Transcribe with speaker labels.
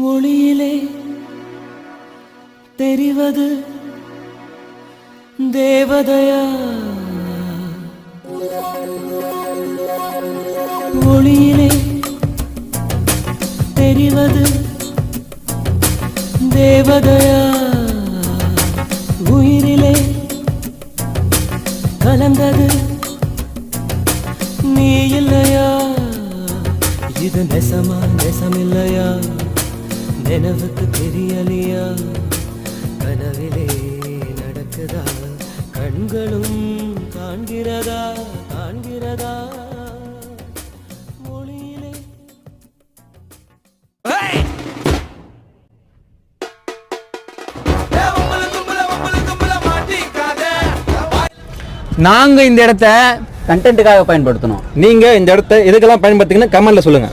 Speaker 1: ஒளியிலே தெரிவது தேவதையா, ஒளியிலே தெரிவது தேவதையா, உயிரிலே கலந்தது நீ இல்லையா, இது நெசமா நெசமில்லையா, நினைவுக்கு தெரியலையா, கனவிலே நடக்குதா, கண்களும் காண்கிறதா காண்கிறதா, மொழியிலே.
Speaker 2: நாங்க இந்த இடத்த கண்டென்ட்டுக்காக பயன்படுத்தணும்.
Speaker 3: நீங்க இந்த இடத்த எதுக்கெல்லாம் பயன்படுத்திங்கன்னு கமெண்ட்ல சொல்லுங்க.